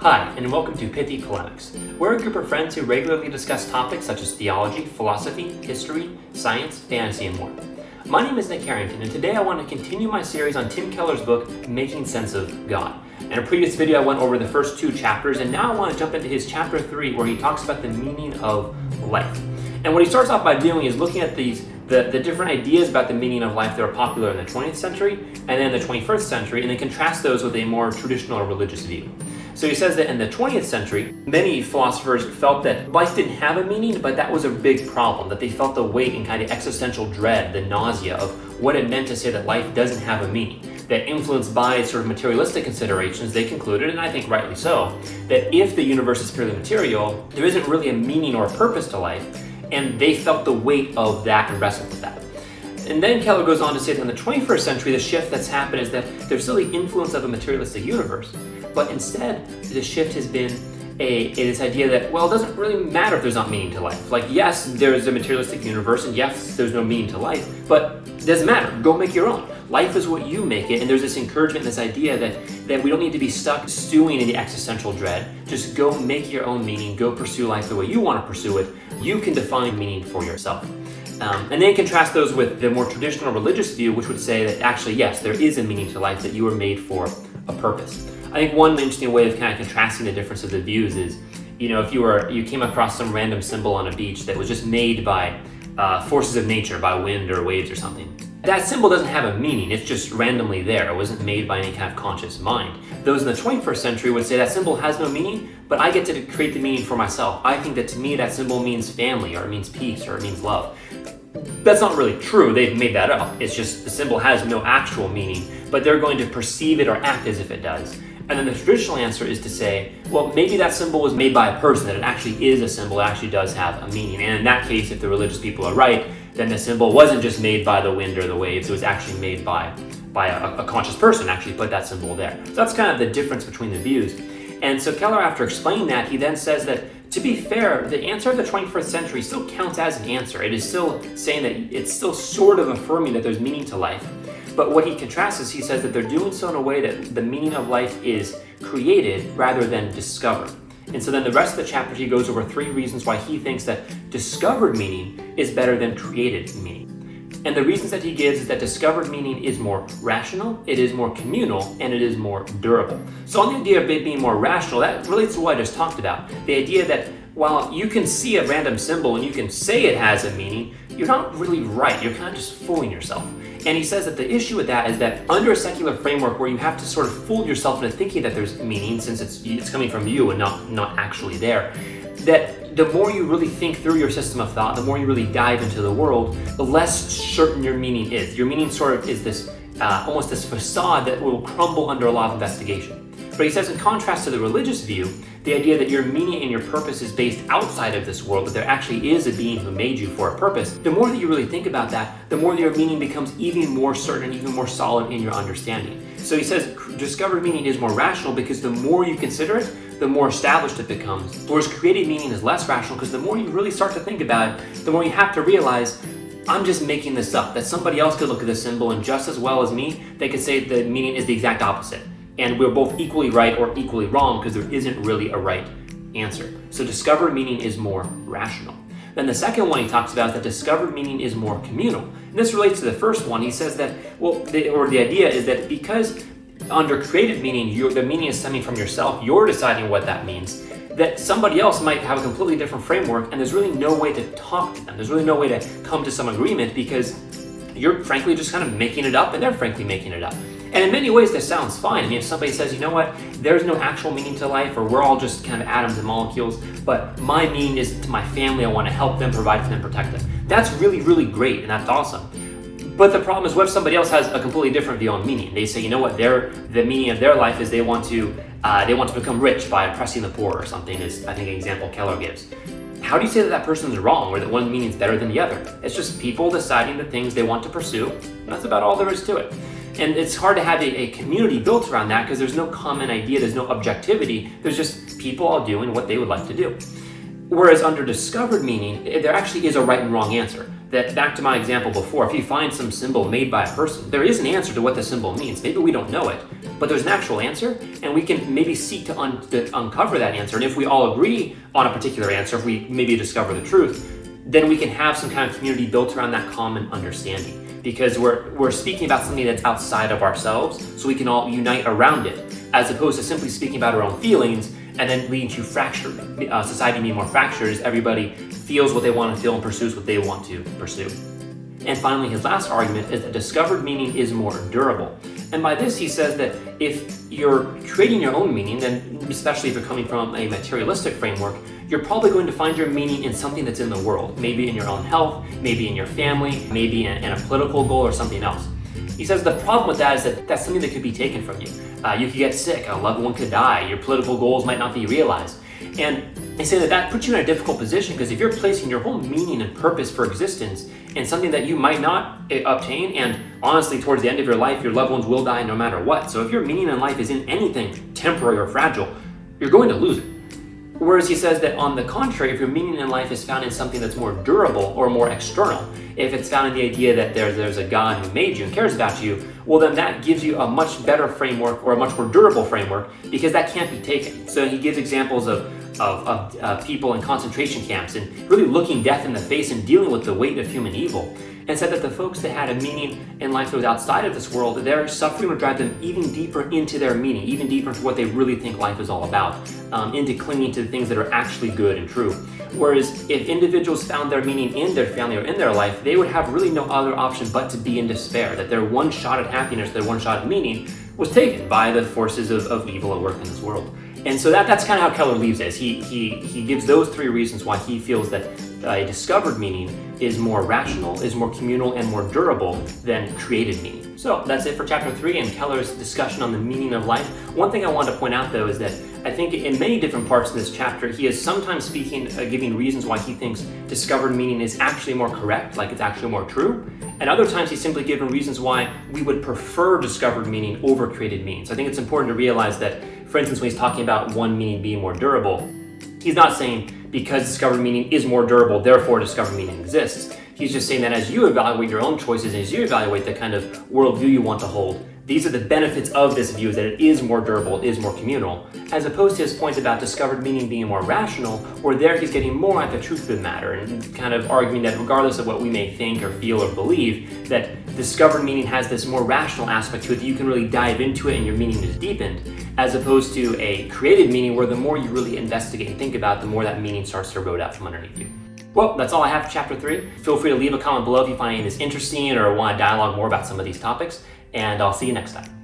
Hi, and welcome to Pithy Polemics. We're a group of friends who regularly discuss topics such as theology, philosophy, history, science, fantasy, and more. My name is Nick Harrington, and today I want to continue my series on Tim Keller's book, Making Sense of God. In a previous video, I went over the first two chapters, and now I want to jump into his chapter 3, where he talks about the meaning of life. And what he starts off by doing is looking at the different ideas about the meaning of life that were popular in the 20th century and then the 21st century, and then contrast those with a more traditional or religious view. So he says that in the 20th century, many philosophers felt that life didn't have a meaning, but that was a big problem, that they felt the weight and kind of existential dread, the nausea of what it meant to say that life doesn't have a meaning. That influenced by sort of materialistic considerations, they concluded, and I think rightly so, that if the universe is purely material, there isn't really a meaning or a purpose to life, and they felt the weight of that and wrestled with that. And then Keller goes on to say that in the 21st century, the shift that's happened is that there's still the influence of a materialistic universe, but instead, the shift has been this idea that, well, it doesn't really matter if there's not meaning to life. Like, yes, there's a materialistic universe, and yes, there's no meaning to life, but it doesn't matter. Go make your own. Life is what you make it, and there's this encouragement, this idea that we don't need to be stuck stewing in the existential dread. Just go make your own meaning, go pursue life the way you want to pursue it. You can define meaning for yourself. And then contrast those with the more traditional religious view, which would say that actually, yes, there is a meaning to life, that you were made for a purpose. I think one interesting way of kind of contrasting the difference of the views is, if you came across some random symbol on a beach that was just made by forces of nature, by wind or waves or something. That symbol doesn't have a meaning, it's just randomly there. It wasn't made by any kind of conscious mind. Those in the 21st century would say that symbol has no meaning, but I get to create the meaning for myself. I think that to me that symbol means family, or it means peace, or it means love. That's not really true, they've made that up. It's just the symbol has no actual meaning, but they're going to perceive it or act as if it does. And then the traditional answer is to say, well, maybe that symbol was made by a person, that it actually is a symbol, it actually does have a meaning. And in that case, if the religious people are right, then the symbol wasn't just made by the wind or the waves, it was actually made by a conscious person, actually put that symbol there. So that's kind of the difference between the views. And so Keller, after explaining that, he then says that, to be fair, the answer of the 21st century still counts as an answer. It is still saying that it's still sort of affirming that there's meaning to life. But what he contrasts is he says that they're doing so in a way that the meaning of life is created rather than discovered. And so then the rest of the chapter, he goes over 3 reasons why he thinks that discovered meaning is better than created meaning. And the reasons that he gives is that discovered meaning is more rational, it is more communal, and it is more durable. So on the idea of it being more rational, that relates to what I just talked about. The idea that while you can see a random symbol and you can say it has a meaning, you're not really right. You're kind of just fooling yourself. And he says that the issue with that is that under a secular framework where you have to sort of fool yourself into thinking that there's meaning, since it's coming from you and not actually there, that the more you really think through your system of thought, the more you really dive into the world, the less certain your meaning is. Your meaning sort of is this almost this facade that will crumble under a lot of investigation. But he says, in contrast to the religious view, the idea that your meaning and your purpose is based outside of this world, that there actually is a being who made you for a purpose, the more that you really think about that, the more your meaning becomes even more certain, even more solid in your understanding. So he says discovered meaning is more rational because the more you consider it, the more established it becomes. Whereas created meaning is less rational because the more you really start to think about it, the more you have to realize, I'm just making this up, that somebody else could look at this symbol and just as well as me, they could say the meaning is the exact opposite. And we're both equally right or equally wrong because there isn't really a right answer. So discovered meaning is more rational. Then the second one he talks about is that discovered meaning is more communal. And this relates to the first one. He says that, the idea is that because under created meaning, the meaning is stemming from yourself, you're deciding what that means, that somebody else might have a completely different framework and there's really no way to talk to them. There's really no way to come to some agreement because you're frankly just kind of making it up and they're frankly making it up. And in many ways, this sounds fine. I mean, if somebody says, you know what, there's no actual meaning to life, or we're all just kind of atoms and molecules, but my meaning is to my family, I want to help them, provide for them, protect them. That's really, really great, and that's awesome. But the problem is, what if somebody else has a completely different view on meaning? They say, you know what, the meaning of their life is they want to become rich by oppressing the poor or something, is I think an example Keller gives. How do you say that person is wrong, or that one meaning is better than the other? It's just people deciding the things they want to pursue. That's about all there is to it. And it's hard to have a community built around that because there's no common idea, there's no objectivity, there's just people all doing what they would like to do. Whereas under discovered meaning, there actually is a right and wrong answer. that, back to my example before, if you find some symbol made by a person, there is an answer to what the symbol means. Maybe we don't know it, but there's an actual answer, and we can maybe seek to uncover that answer. And if we all agree on a particular answer, if we maybe discover the truth, then we can have some kind of community built around that common understanding, because we're speaking about something that's outside of ourselves, so we can all unite around it, as opposed to simply speaking about our own feelings and then leading to fracture, society being more fractured as everybody feels what they want to feel and pursues what they want to pursue. And finally, his last argument is that discovered meaning is more durable. And by this, he says that if you're creating your own meaning, then especially if you're coming from a materialistic framework, you're probably going to find your meaning in something that's in the world, maybe in your own health, maybe in your family, maybe in a political goal or something else. He says the problem with that is that that's something that could be taken from you. You could get sick, a loved one could die, your political goals might not be realized. And they say that that puts you in a difficult position, because if you're placing your whole meaning and purpose for existence in something that you might not obtain, and honestly, towards the end of your life, your loved ones will die no matter what. So if your meaning in life is in anything temporary or fragile, you're going to lose it. Whereas he says that on the contrary, if your meaning in life is found in something that's more durable or more external, if it's found in the idea that there's a God who made you and cares about you, well, then that gives you a much better framework, or a much more durable framework, because that can't be taken. So he gives examples of people in concentration camps and really looking death in the face and dealing with the weight of human evil, and said that the folks that had a meaning in life that was outside of this world, their suffering would drive them even deeper into their meaning, even deeper into what they really think life is all about, into clinging to the things that are actually good and true. Whereas if individuals found their meaning in their family or in their life, they would have really no other option but to be in despair, that their one shot at happiness, their one shot at meaning, was taken by the forces of evil at work in this world. And so that's kind of how Keller leaves it. He gives those three reasons why he feels that a discovered meaning is more rational, is more communal, and more durable than created meaning. So that's it for chapter 3 and Keller's discussion on the meaning of life. One thing I wanted to point out, though, is that I think in many different parts of this chapter, he is sometimes speaking, giving reasons why he thinks discovered meaning is actually more correct, like it's actually more true. And other times he's simply given reasons why we would prefer discovered meaning over created meaning. So I think it's important to realize that, for instance, when he's talking about one meaning being more durable, he's not saying because discovered meaning is more durable, therefore discovered meaning exists. He's just saying that as you evaluate your own choices, as you evaluate the kind of worldview you want to hold, these are the benefits of this view, that it is more durable, it is more communal, as opposed to his point about discovered meaning being more rational, where there he's getting more at the truth of the matter and kind of arguing that regardless of what we may think or feel or believe, that discovered meaning has this more rational aspect to it, that you can really dive into it and your meaning is deepened, as opposed to a created meaning where the more you really investigate and think about, the more that meaning starts to erode out from underneath you. Well, that's all I have for chapter 3. Feel free to leave a comment below if you find any of this interesting or want to dialogue more about some of these topics, and I'll see you next time.